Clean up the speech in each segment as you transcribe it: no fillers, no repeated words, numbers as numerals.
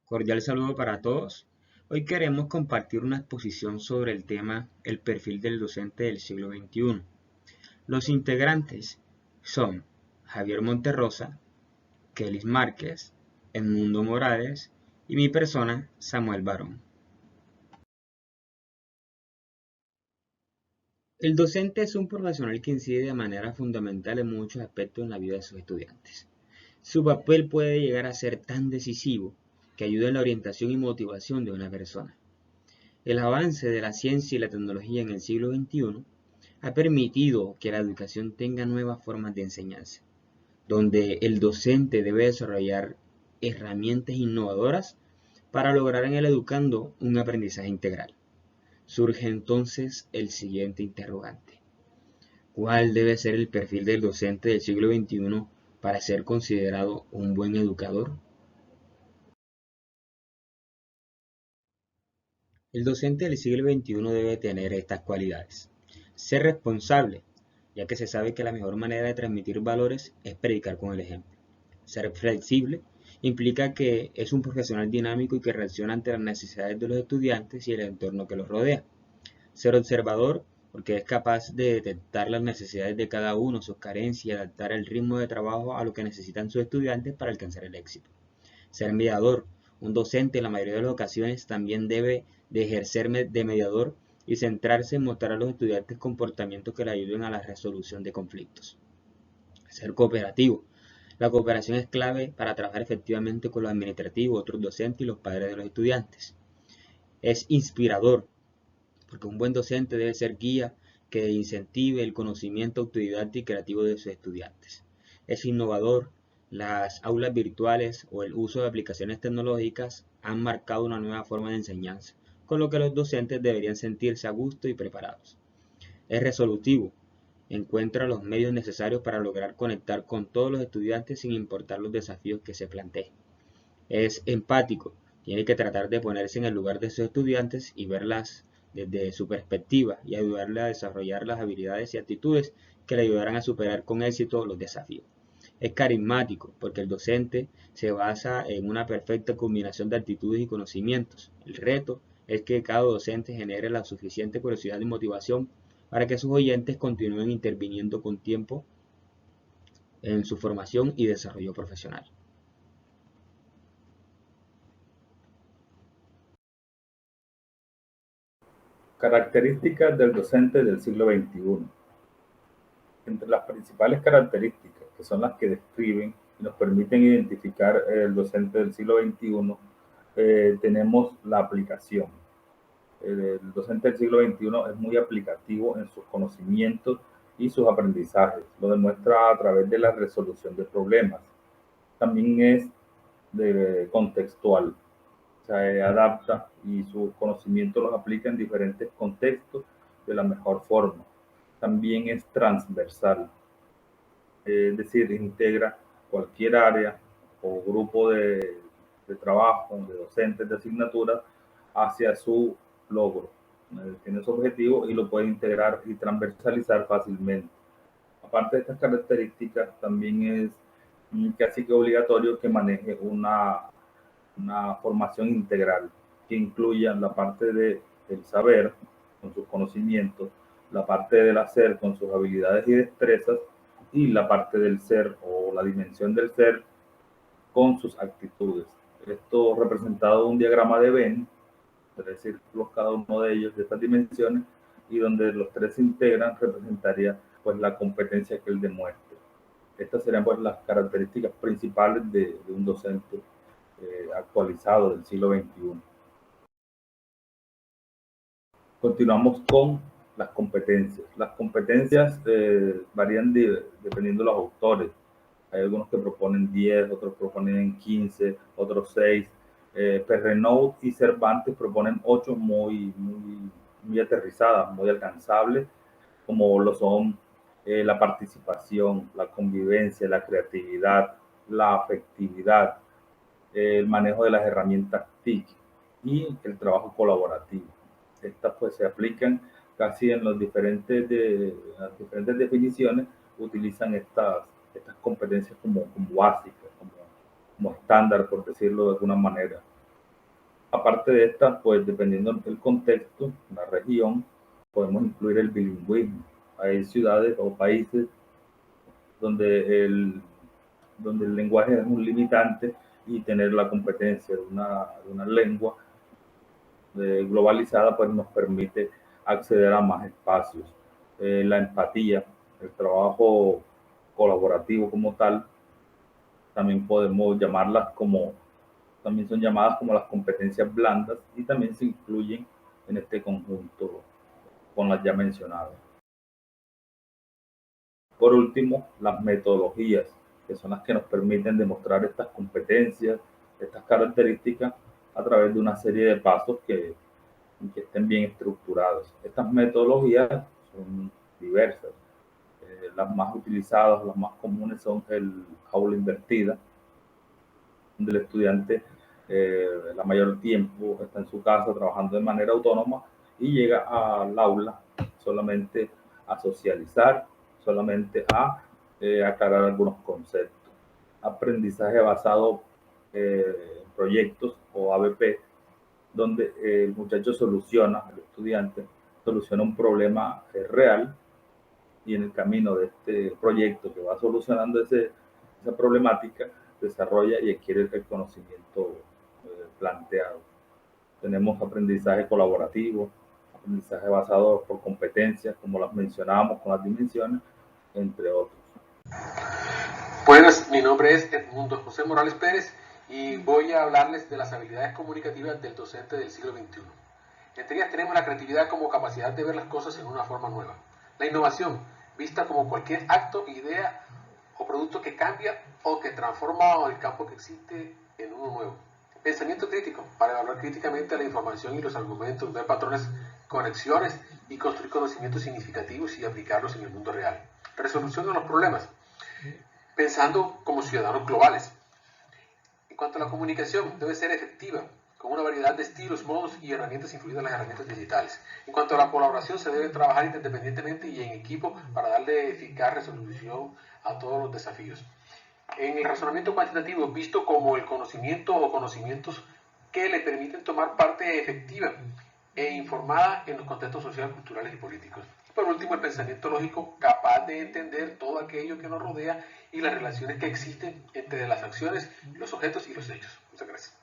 Cordial saludo para todos. Hoy queremos compartir una exposición sobre el tema El perfil del docente del siglo XXI. Los integrantes son Javier Monterrosa, Kelis Márquez, Edmundo Morales y mi persona, Samuel Barón. El docente es un profesional que incide de manera fundamental en muchos aspectos en la vida de sus estudiantes. Su papel puede llegar a ser tan decisivo que ayuda en la orientación y motivación de una persona. El avance de la ciencia y la tecnología en el siglo XXI ha permitido que la educación tenga nuevas formas de enseñanza, donde el docente debe desarrollar herramientas innovadoras para lograr en el educando un aprendizaje integral. Surge entonces el siguiente interrogante: ¿cuál debe ser el perfil del docente del siglo XXI para ser considerado un buen educador? El docente del siglo XXI debe tener estas cualidades: ser responsable, ya que se sabe que la mejor manera de transmitir valores es predicar con el ejemplo. Ser flexible implica que es un profesional dinámico y que reacciona ante las necesidades de los estudiantes y el entorno que los rodea. Ser observador, porque es capaz de detectar las necesidades de cada uno, sus carencias y adaptar el ritmo de trabajo a lo que necesitan sus estudiantes para alcanzar el éxito. Ser mediador. Un docente en la mayoría de las ocasiones también debe de ejercer de mediador y centrarse en mostrar a los estudiantes comportamientos que le ayuden a la resolución de conflictos. Ser cooperativo. La cooperación es clave para trabajar efectivamente con los administrativos, otros docentes y los padres de los estudiantes. Es inspirador, porque un buen docente debe ser guía que incentive el conocimiento autodidacta y creativo de sus estudiantes. Es innovador. Las aulas virtuales o el uso de aplicaciones tecnológicas han marcado una nueva forma de enseñanza, con lo que los docentes deberían sentirse a gusto y preparados. Es resolutivo. Encuentra los medios necesarios para lograr conectar con todos los estudiantes sin importar los desafíos que se planteen. Es empático. Tiene que tratar de ponerse en el lugar de sus estudiantes y verlas desde su perspectiva y ayudarle a desarrollar las habilidades y actitudes que le ayudarán a superar con éxito los desafíos. Es carismático, porque el docente se basa en una perfecta combinación de actitudes y conocimientos. El reto es que cada docente genere la suficiente curiosidad y motivación para que sus oyentes continúen interviniendo con tiempo en su formación y desarrollo profesional. Características del docente del siglo XXI. Entre las principales características, que son las que describen y nos permiten identificar el docente del siglo XXI, tenemos la aplicación. El docente del siglo XXI es muy aplicativo en sus conocimientos y sus aprendizajes. Lo demuestra a través de la resolución de problemas. También es contextual, se adapta y sus conocimientos los aplica en diferentes contextos de la mejor forma. También es transversal, es decir, integra cualquier área o grupo de trabajo, de docentes, de asignaturas, hacia su logro. Tiene su objetivo y lo puede integrar y transversalizar fácilmente. Aparte de estas características, también es casi que obligatorio que maneje una formación integral que incluya la parte del saber con sus conocimientos, la parte del hacer con sus habilidades y destrezas y la parte del ser o la dimensión del ser con sus actitudes. Esto representado en un diagrama de Venn, 3 círculos cada uno de ellos de estas dimensiones, y donde los tres se integran representaría pues la competencia que él demuestre. Estas serían pues las características principales de un docente actualizado del siglo XXI. Continuamos con las competencias. Las competencias varían dependiendo de los autores. Hay algunos que proponen 10, otros proponen 15, otros 6. Perrenaud y Cervantes proponen 8 muy aterrizadas, muy alcanzables, como lo son la participación, la convivencia, la creatividad, la afectividad, el manejo de las herramientas TIC y el trabajo colaborativo. Estas pues se aplican casi en las diferentes definiciones, utilizan estas competencias como básicas, como estándar, por decirlo de alguna manera. Aparte de estas, pues dependiendo del contexto, la región, podemos incluir el bilingüismo. Hay ciudades o países donde donde el lenguaje es un limitante y tener la competencia de una lengua globalizada pues nos permite acceder a más espacios. La empatía, el trabajo colaborativo como tal, también podemos llamarlas como, también son llamadas como las competencias blandas y también se incluyen en este conjunto con las ya mencionadas. Por último, las metodologías, que son las que nos permiten demostrar estas competencias, estas características a través de una serie de pasos que estén bien estructurados. Estas metodologías son diversas. Las más utilizadas, las más comunes son el aula invertida, donde el estudiante la mayor tiempo está en su casa trabajando de manera autónoma y llega al aula solamente a socializar, solamente a aclarar algunos conceptos. Aprendizaje basado en proyectos o ABP, donde el muchacho soluciona, el estudiante soluciona un problema real y en el camino de este proyecto que va solucionando esa problemática, desarrolla y adquiere el conocimiento planteado. Tenemos aprendizaje colaborativo, aprendizaje basado por competencias, como las mencionábamos con las dimensiones, entre otros. Buenas, mi nombre es Edmundo José Morales Pérez y voy a hablarles de las habilidades comunicativas del docente del siglo XXI. Entre ellas tenemos la creatividad como capacidad de ver las cosas en una forma nueva. La innovación, vista como cualquier acto, idea o producto que cambia o que transforma el campo que existe en uno nuevo. Pensamiento crítico, para evaluar críticamente la información y los argumentos, ver patrones, conexiones y construir conocimientos significativos y aplicarlos en el mundo real. Resolución de los problemas, pensando como ciudadanos globales. En cuanto a la comunicación, debe ser efectiva, con una variedad de estilos, modos y herramientas, incluidas las herramientas digitales. En cuanto a la colaboración, se debe trabajar independientemente y en equipo para darle eficaz resolución a todos los desafíos. En el razonamiento cuantitativo, visto como el conocimiento o conocimientos que le permiten tomar parte efectiva e informada en los contextos sociales, culturales y políticos. Por último, el pensamiento lógico, capaz de entender todo aquello que nos rodea y las relaciones que existen entre las acciones, los objetos y los hechos. Muchas gracias.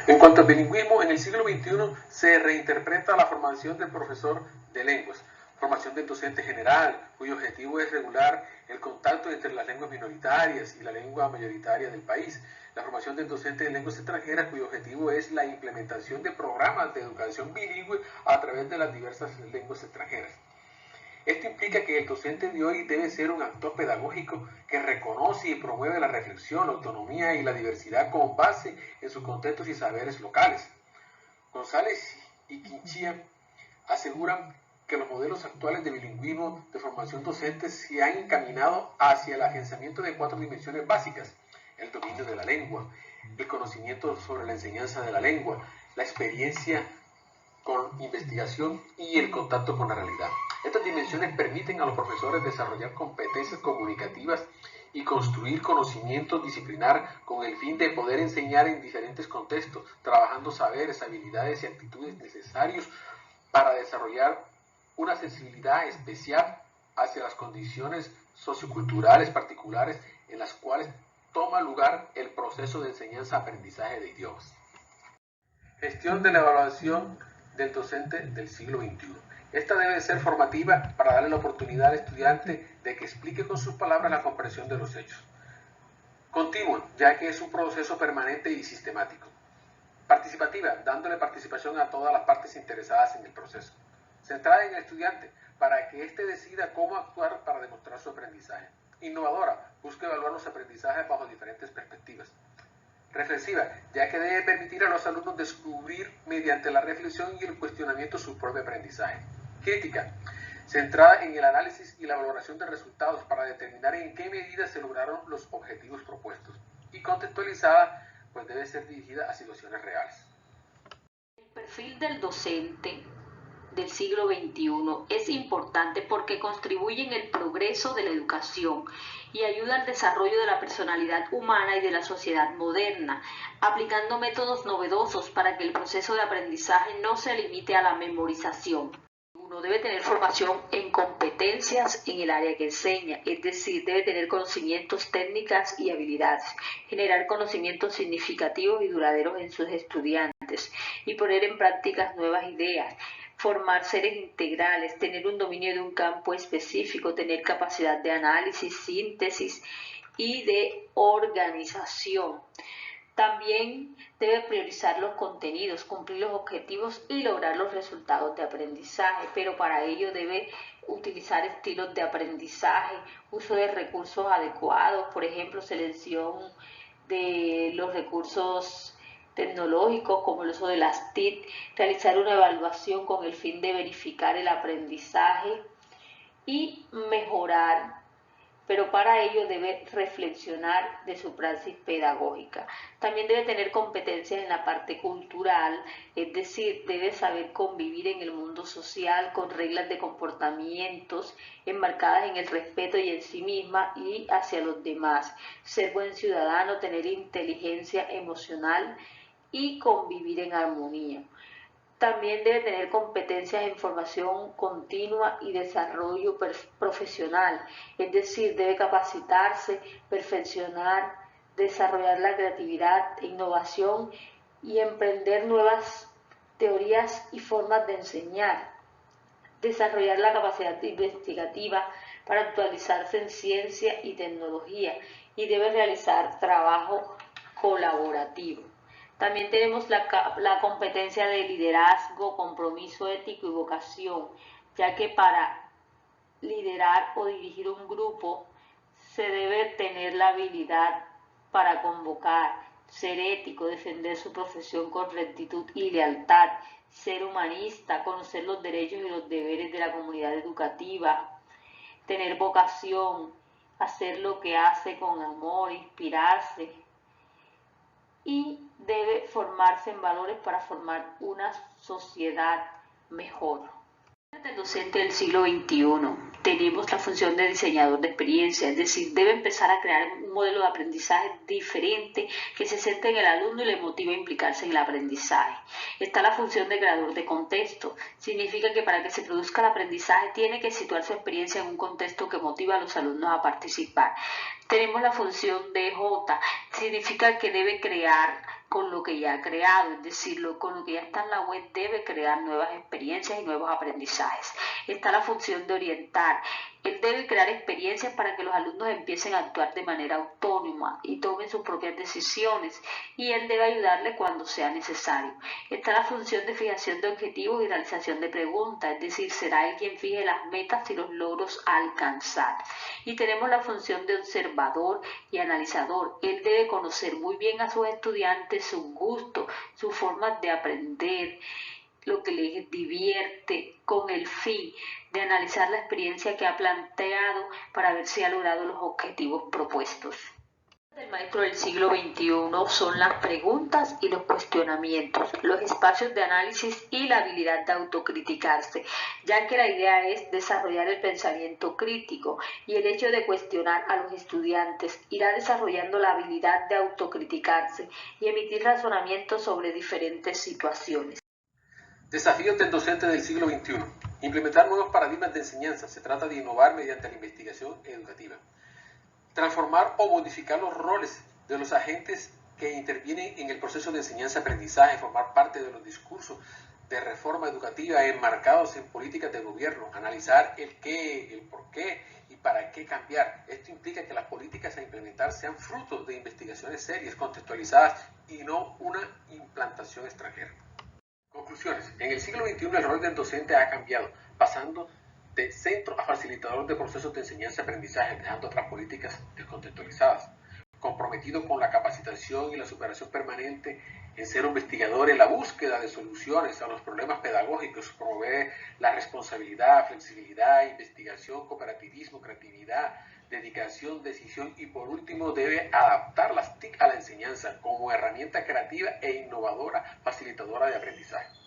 En cuanto al bilingüismo, en el siglo XXI se reinterpreta la formación del profesor de lenguas, formación del docente general, cuyo objetivo es regular el contacto entre las lenguas minoritarias y la lengua mayoritaria del país, la formación del docente de lenguas extranjeras, cuyo objetivo es la implementación de programas de educación bilingüe a través de las diversas lenguas extranjeras. Esto implica que el docente de hoy debe ser un actor pedagógico que reconoce y promueve la reflexión, la autonomía y la diversidad con base en sus contextos y saberes locales. González y Quinchía aseguran que los modelos actuales de bilingüismo de formación docente se han encaminado hacia el afianzamiento de 4 dimensiones básicas: el dominio de la lengua, el conocimiento sobre la enseñanza de la lengua, la experiencia con investigación y el contacto con la realidad. Estas dimensiones permiten a los profesores desarrollar competencias comunicativas y construir conocimiento disciplinar con el fin de poder enseñar en diferentes contextos, trabajando saberes, habilidades y actitudes necesarios para desarrollar una sensibilidad especial hacia las condiciones socioculturales particulares en las cuales toma lugar el proceso de enseñanza-aprendizaje de idiomas. Gestión de la evaluación del docente del siglo XXI. Esta debe ser formativa para darle la oportunidad al estudiante de que explique con sus palabras la comprensión de los hechos. Continua, ya que es un proceso permanente y sistemático. Participativa, dándole participación a todas las partes interesadas en el proceso. Centrada en el estudiante, para que éste decida cómo actuar para demostrar su aprendizaje. Innovadora, busca evaluar los aprendizajes bajo diferentes perspectivas. Reflexiva, ya que debe permitir a los alumnos descubrir mediante la reflexión y el cuestionamiento su propio aprendizaje. Crítica, centrada en el análisis y la valoración de resultados para determinar en qué medida se lograron los objetivos propuestos. Y contextualizada, pues debe ser dirigida a situaciones reales. El perfil del docente del siglo XXI es importante porque contribuye en el progreso de la educación y ayuda al desarrollo de la personalidad humana y de la sociedad moderna, aplicando métodos novedosos para que el proceso de aprendizaje no se limite a la memorización. Uno debe tener formación en competencias en el área que enseña, es decir, debe tener conocimientos, técnicas y habilidades, generar conocimientos significativos y duraderos en sus estudiantes y poner en práctica nuevas ideas, formar seres integrales, tener un dominio de un campo específico, tener capacidad de análisis, síntesis y de organización. También debe priorizar los contenidos, cumplir los objetivos y lograr los resultados de aprendizaje, pero para ello debe utilizar estilos de aprendizaje, uso de recursos adecuados, por ejemplo, selección de los recursos tecnológicos como el uso de las TIC, realizar una evaluación con el fin de verificar el aprendizaje y mejorar, pero para ello debe reflexionar de su praxis pedagógica. También debe tener competencias en la parte cultural, es decir, debe saber convivir en el mundo social con reglas de comportamientos enmarcadas en el respeto y en sí misma y hacia los demás, ser buen ciudadano, tener inteligencia emocional y convivir en armonía. También debe tener competencias en formación continua y desarrollo profesional, es decir, debe capacitarse, perfeccionar, desarrollar la creatividad, innovación y emprender nuevas teorías y formas de enseñar, desarrollar la capacidad investigativa para actualizarse en ciencia y tecnología y debe realizar trabajo colaborativo. También tenemos la competencia de liderazgo, compromiso ético y vocación, ya que para liderar o dirigir un grupo se debe tener la habilidad para convocar, ser ético, defender su profesión con rectitud y lealtad, ser humanista, conocer los derechos y los deberes de la comunidad educativa, tener vocación, hacer lo que hace con amor, inspirarse, y debe formarse en valores para formar una sociedad mejor. El docente del siglo XXI tenemos la función de diseñador de experiencia, es decir, debe empezar a crear un modelo de aprendizaje diferente que se centre en el alumno y le motive a implicarse en el aprendizaje. Está la función de creador de contexto, significa que para que se produzca el aprendizaje tiene que situar su experiencia en un contexto que motiva a los alumnos a participar. Tenemos la función de J, significa que debe crear con lo que ya ha creado, es decir, con lo que ya está en la web debe crear nuevas experiencias y nuevos aprendizajes. Está la función de orientar. Él debe crear experiencias para que los alumnos empiecen a actuar de manera autónoma y tomen sus propias decisiones, y él debe ayudarle cuando sea necesario. Está la función de fijación de objetivos y realización de preguntas, es decir, será él quien fije las metas y los logros a alcanzar. Y tenemos la función de observador y analizador. Él debe conocer muy bien a sus estudiantes, sus gustos, sus formas de aprender, lo que les divierte, con el fin de analizar la experiencia que ha planteado para ver si ha logrado los objetivos propuestos. El maestro del siglo XXI son las preguntas y los cuestionamientos, los espacios de análisis y la habilidad de autocriticarse, ya que la idea es desarrollar el pensamiento crítico, y el hecho de cuestionar a los estudiantes irá desarrollando la habilidad de autocriticarse y emitir razonamientos sobre diferentes situaciones. Desafíos del docente del siglo XXI. Implementar nuevos paradigmas de enseñanza. Se trata de innovar mediante la investigación educativa. Transformar o modificar los roles de los agentes que intervienen en el proceso de enseñanza-aprendizaje, formar parte de los discursos de reforma educativa enmarcados en políticas de gobierno, analizar el qué, el por qué y para qué cambiar. Esto implica que las políticas a implementar sean frutos de investigaciones serias, contextualizadas y no una implantación extranjera. Conclusiones. En el siglo XXI el rol del docente ha cambiado, pasando de centro a facilitador de procesos de enseñanza-aprendizaje, dejando otras políticas descontextualizadas. Comprometido con la capacitación y la superación permanente, en ser investigador en la búsqueda de soluciones a los problemas pedagógicos, promover la responsabilidad, flexibilidad, investigación, cooperativismo, creatividad, dedicación, decisión y por último debe adaptar las TIC a la enseñanza como herramienta creativa e innovadora, facilitadora de aprendizaje.